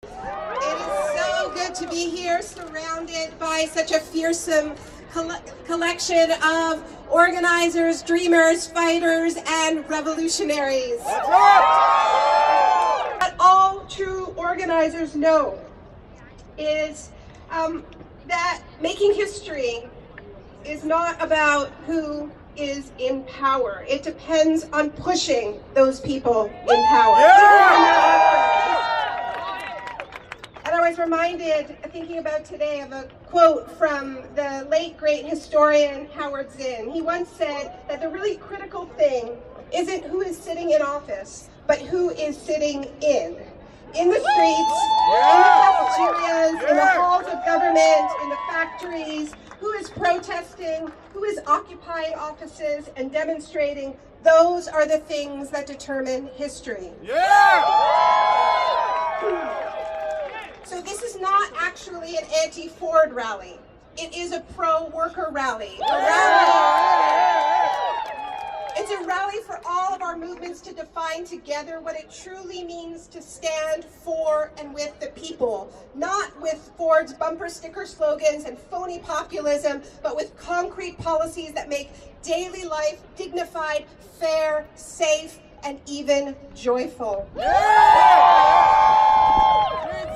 It is so good to be here surrounded by such a fearsome collection of organizers, dreamers, fighters, and revolutionaries. What all true organizers know is that making history is not about who is in power. It depends on pushing those people in power. And I was reminded, thinking about today, of a quote from the late great historian Howard Zinn. He once said that the really critical thing isn't who is sitting in office, but who is sitting in the streets, in the cafeterias, in the halls of government, in the factories, who is protesting, who is occupying offices and demonstrating. Those are the things that determine history. So this is not actually an anti-Ford rally. It is a pro-worker rally. It's a rally for all of our movements to define together what it truly means to stand for and with the people. Not with Ford's bumper sticker slogans and phony populism, but with concrete policies that make daily life dignified, fair, safe, and even joyful.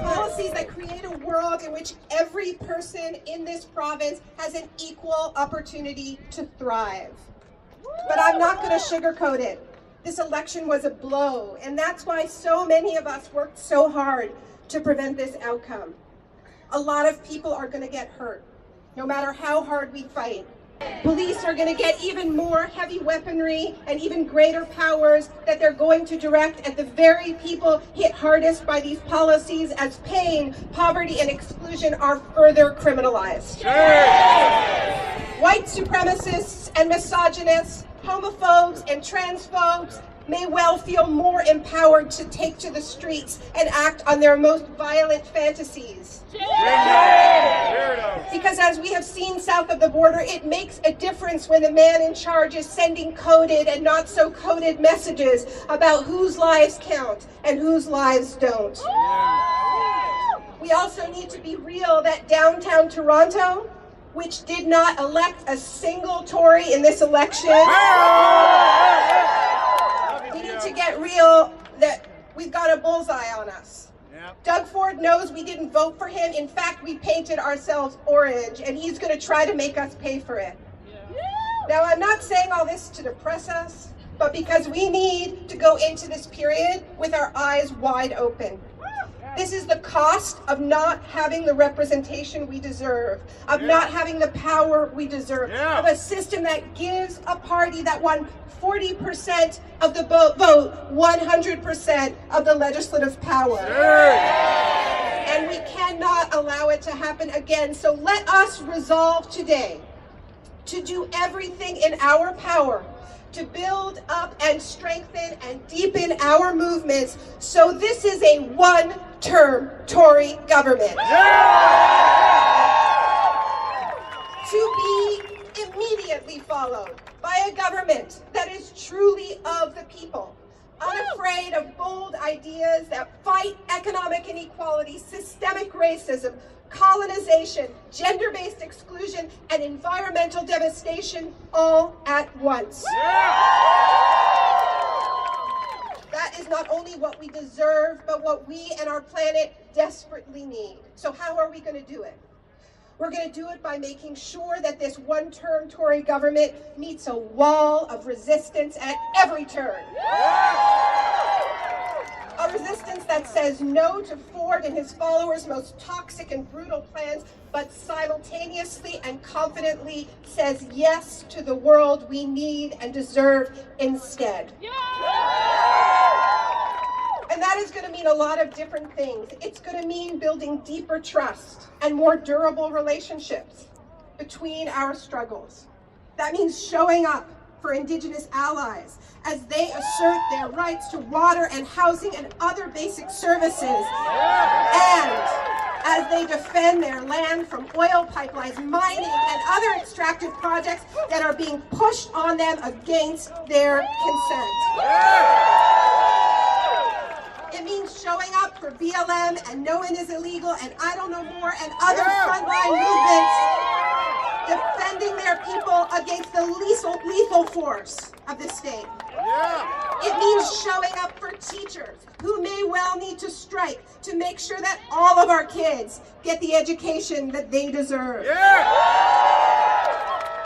Policies that create a world in which every person in this province has an equal opportunity to thrive. But I'm not going to sugarcoat it. This election was a blow, and that's why so many of us worked so hard to prevent this outcome. A lot of people are going to get hurt, no matter how hard we fight. Police are going to get even more heavy weaponry and even greater powers that they're going to direct at the very people hit hardest by these policies, as pain, poverty, and exclusion are further criminalized. White supremacists and misogynists, homophobes and transphobes may well feel more empowered to take to the streets and act on their most violent fantasies. Because as we have seen south of the border, it makes a difference when the man in charge is sending coded and not so coded messages about whose lives count and whose lives don't. We also need to be real that downtown Toronto, which did not elect a single Tory in this election, we need to get real that we've got a bullseye on us. Doug Ford knows we didn't vote for him. In fact, we painted ourselves orange, and he's going to try to make us pay for it. Now, I'm not saying all this to depress us, but because we need to go into this period with our eyes wide open. This is the cost of not having the representation we deserve, of not having the power we deserve, of a system that gives a party that won 40% of the vote 100% of the legislative power. And we cannot allow it to happen again. So let us resolve today to do everything in our power to build up and strengthen and deepen our movements, so this is a one-term Tory government. To be immediately followed by a government that is truly of the people, unafraid of bold ideas that fight economic inequality, systemic racism, colonization, gender-based exclusion, and environmental devastation all at once. That is not only what we deserve, but what we and our planet desperately need. So how are we going to do it? We're going to do it by making sure that this one-term Tory government meets a wall of resistance at every turn. A resistance that says no to Ford and his followers' most toxic and brutal plans, but simultaneously and confidently says yes to the world we need and deserve instead. And that is going to mean a lot of different things. It's going to mean building deeper trust and more durable relationships between our struggles. That means showing up for Indigenous allies as they assert their rights to water and housing and other basic services, and as they defend their land from oil pipelines, mining, and other extractive projects that are being pushed on them against their consent. It means showing up for BLM and No One is Illegal and I Don't Know More and other frontline movements defending their people against the lethal force of the state. It means showing up for teachers who may well need to strike to make sure that all of our kids get the education that they deserve.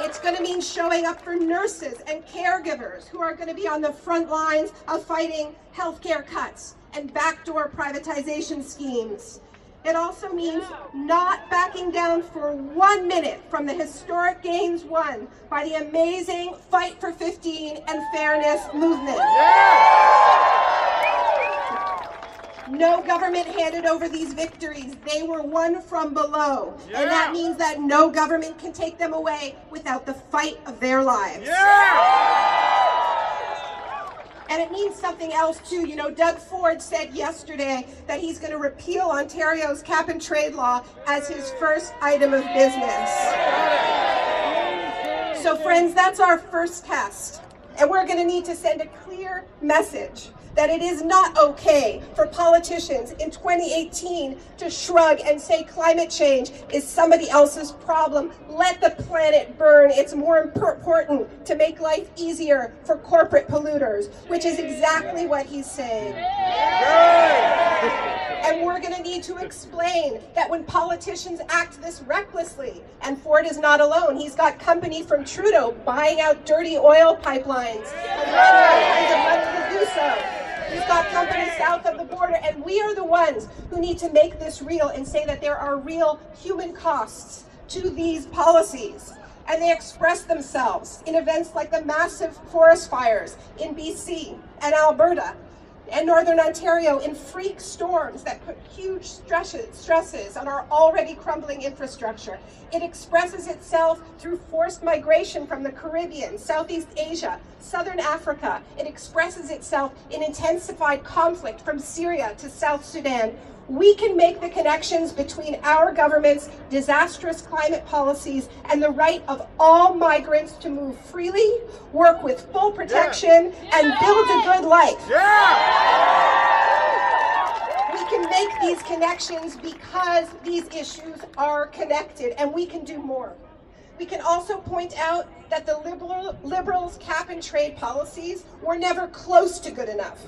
It's going to mean showing up for nurses and caregivers who are going to be on the front lines of fighting healthcare cuts and backdoor privatization schemes. It also means not backing down for 1 minute from the historic gains won by the amazing Fight for 15 and Fairness movement. No government handed over these victories. They were won from below. And that means that no government can take them away without the fight of their lives. And it means something else too. You know, Doug Ford said yesterday that he's going to repeal Ontario's cap and trade law as his first item of business. So friends, that's our first test. And we're going to need to send a clear message that it is not okay for politicians in 2018 to shrug and say climate change is somebody else's problem. Let the planet burn. It's more important to make life easier for corporate polluters, which is exactly what he's saying. And we're going to need to explain that when politicians act this recklessly, and Ford is not alone, he's got company from Trudeau buying out dirty oil pipelines and running the money to do so. He's got companies south of the border, and we are the ones who need to make this real and say that there are real human costs to these policies. And they express themselves in events like the massive forest fires in BC and Alberta and Northern Ontario, in freak storms that put huge stresses on our already crumbling infrastructure. It expresses itself through forced migration from the Caribbean, Southeast Asia, Southern Africa. It expresses itself in intensified conflict from Syria to South Sudan. We can make the connections between our government's disastrous climate policies and the right of all migrants to move freely, work with full protection, and build a good life. We can make these connections because these issues are connected, and we can do more. We can also point out that the Liberals' cap and trade policies were never close to good enough.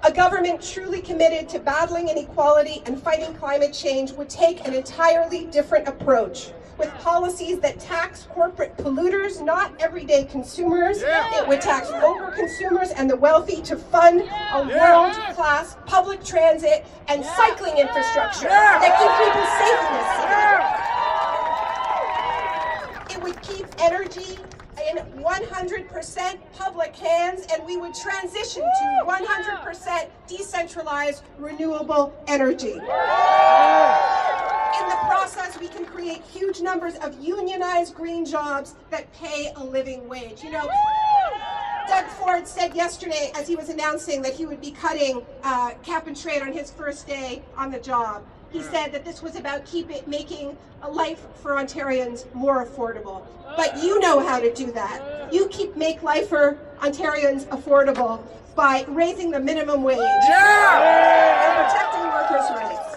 A government truly committed to battling inequality and fighting climate change would take an entirely different approach, with policies that tax corporate polluters, not everyday consumers. It would tax over consumers and the wealthy to fund a world-class public transit and cycling infrastructure that keep people safe in this city. It would keep energy in 100% public hands, and we would transition to 100% decentralized renewable energy. In the process, we can create huge numbers of unionized green jobs that pay a living wage. You know, Doug Ford said yesterday, as he was announcing that he would be cutting cap and trade on his first day on the job, he said that this was about making a life for Ontarians more affordable. But you know how to do that. You make life for Ontarians affordable by raising the minimum wage and protecting workers' rights.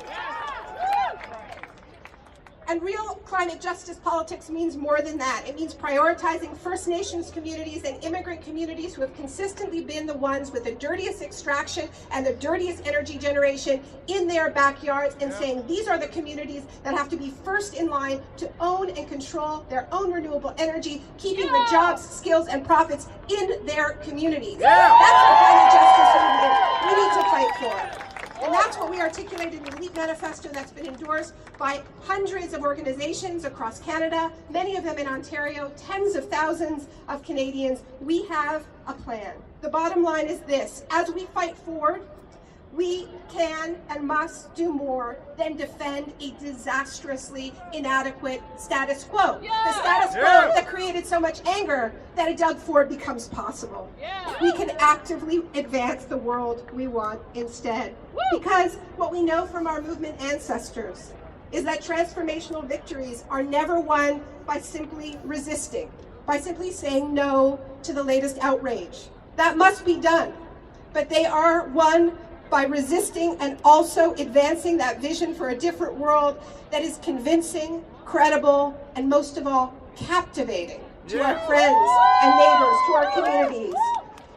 And real climate justice politics means more than that. It means prioritizing First Nations communities and immigrant communities who have consistently been the ones with the dirtiest extraction and the dirtiest energy generation in their backyards, and saying these are the communities that have to be first in line to own and control their own renewable energy, keeping the jobs, skills, and profits in their communities. That's the climate justice movement we need to fight for. And that's what we articulated in the LEAP manifesto that's been endorsed by hundreds of organizations across Canada, many of them in Ontario, tens of thousands of Canadians. We have a plan. The bottom line is this: as we fight forward, we can and must do more than defend a disastrously inadequate status quo. The status quo that created so much anger that a Doug Ford becomes possible. We can actively advance the world we want instead. Because what we know from our movement ancestors is that transformational victories are never won by simply resisting, by simply saying no to the latest outrage. That must be done, but they are won by resisting and also advancing that vision for a different world that is convincing, credible, and most of all, captivating to our friends and neighbors, to our communities.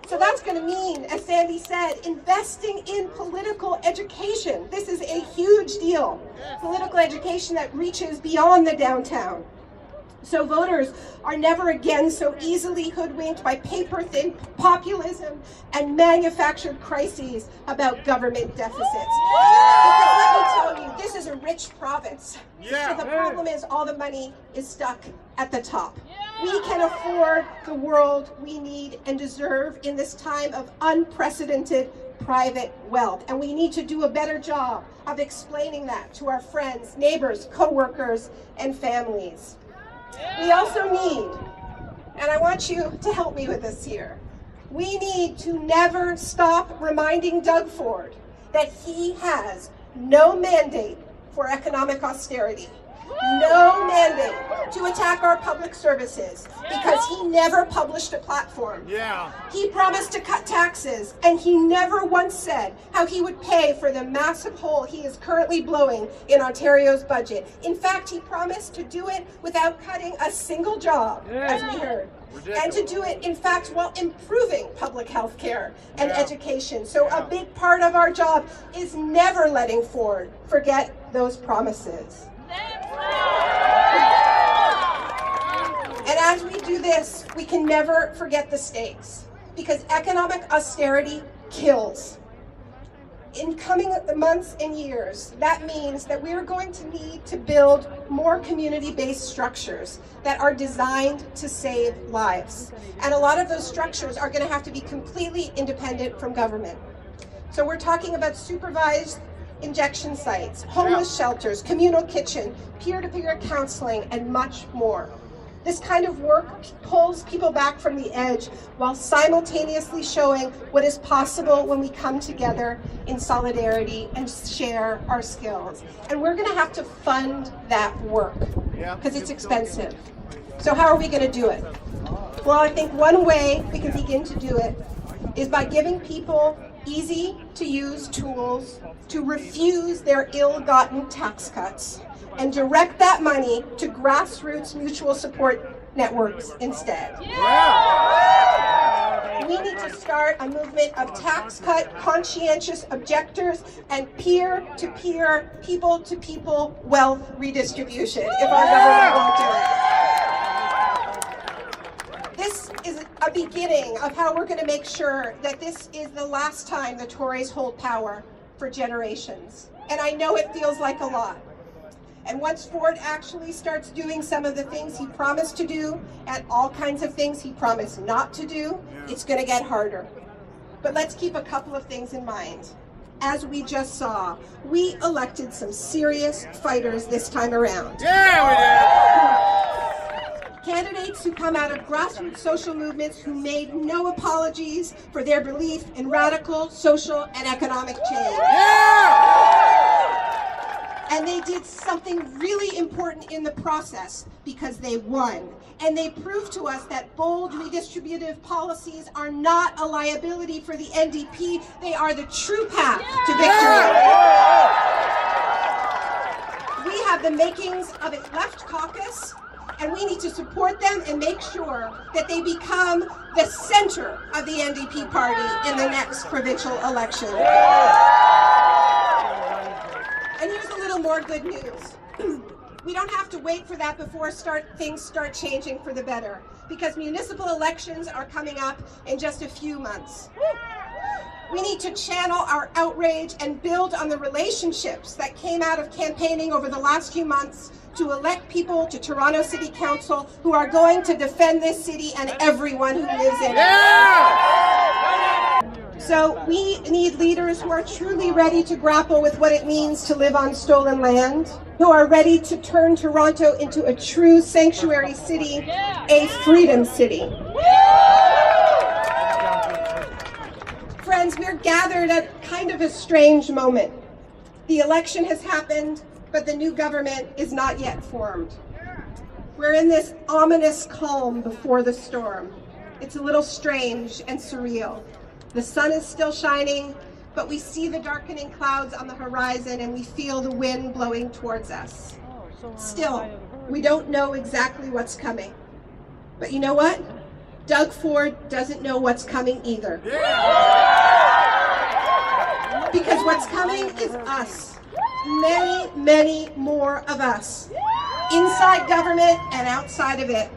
So that's going to mean, as Sandy said, investing in political education. This is a huge deal. Political education that reaches beyond the downtown. So voters are never again so easily hoodwinked by paper-thin populism and manufactured crises about government deficits. Because let me tell you, this is a rich province. So the problem is all the money is stuck at the top. We can afford the world we need and deserve in this time of unprecedented private wealth. And we need to do a better job of explaining that to our friends, neighbors, co-workers, and families. We also need, and I want you to help me with this here, we need to never stop reminding Doug Ford that he has no mandate for economic austerity, no mandate to attack our public services, because he never published a platform. He promised to cut taxes, and he never once said how he would pay for the massive hole he is currently blowing in Ontario's budget. In fact, he promised to do it without cutting a single job, as we heard. And to do it, in fact, while improving public health care and education. So a big part of our job is never letting Ford forget those promises. And as we do this, we can never forget the stakes, because economic austerity kills. In coming months and years, that means that we are going to need to build more community-based structures that are designed to save lives. And a lot of those structures are going to have to be completely independent from government. So we're talking about supervised injection sites, homeless shelters, communal kitchen, peer-to-peer counseling, and much more. This kind of work pulls people back from the edge while simultaneously showing what is possible when we come together in solidarity and share our skills. And we're going to have to fund that work because it's expensive. So how are we going to do it? Well, I think one way we can begin to do it is by giving people easy-to-use tools to refuse their ill-gotten tax cuts and direct that money to grassroots mutual support networks instead. We need to start a movement of tax cut conscientious objectors and peer-to-peer, people-to-people wealth redistribution if our government won't do it. This is a beginning of how we're going to make sure that this is the last time the Tories hold power for generations. And I know it feels like a lot. And once Ford actually starts doing some of the things he promised to do and all kinds of things he promised not to do, it's going to get harder. But let's keep a couple of things in mind. As we just saw, we elected some serious fighters this time around. Candidates who come out of grassroots social movements who made no apologies for their belief in radical social and economic change. And they did something really important in the process because they won. And they proved to us that bold redistributive policies are not a liability for the NDP. They are the true path to victory. We have the makings of a left caucus, and we need to support them and make sure that they become the center of the NDP party in the next provincial election. And here's a little more good news. We don't have to wait for that before things start changing for the better, because municipal elections are coming up in just a few months. We need to channel our outrage and build on the relationships that came out of campaigning over the last few months to elect people to Toronto City Council who are going to defend this city and everyone who lives in it. So we need leaders who are truly ready to grapple with what it means to live on stolen land, who are ready to turn Toronto into a true sanctuary city, a freedom city. Friends, we're gathered at kind of a strange moment. The election has happened, but the new government is not yet formed. We're in this ominous calm before the storm. It's a little strange and surreal. The sun is still shining, but we see the darkening clouds on the horizon and we feel the wind blowing towards us. Still, we don't know exactly what's coming. But you know what? Doug Ford doesn't know what's coming either. Because what's coming is us. Many, many more of us. Inside government and outside of it.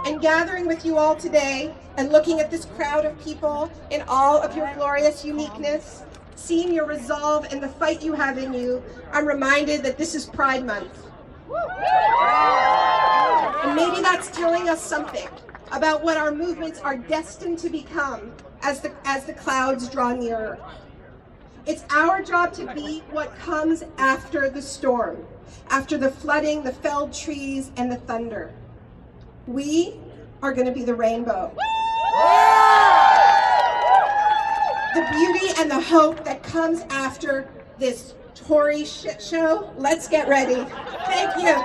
And gathering with you all today and looking at this crowd of people in all of your glorious uniqueness, seeing your resolve and the fight you have in you, I'm reminded that this is Pride Month. And maybe that's telling us something about what our movements are destined to become as the clouds draw nearer. It's our job to be what comes after the storm, after the flooding, the felled trees, and the thunder. We are going to be the rainbow. The beauty and the hope that comes after this Tory shit show. Let's get ready. Thank you.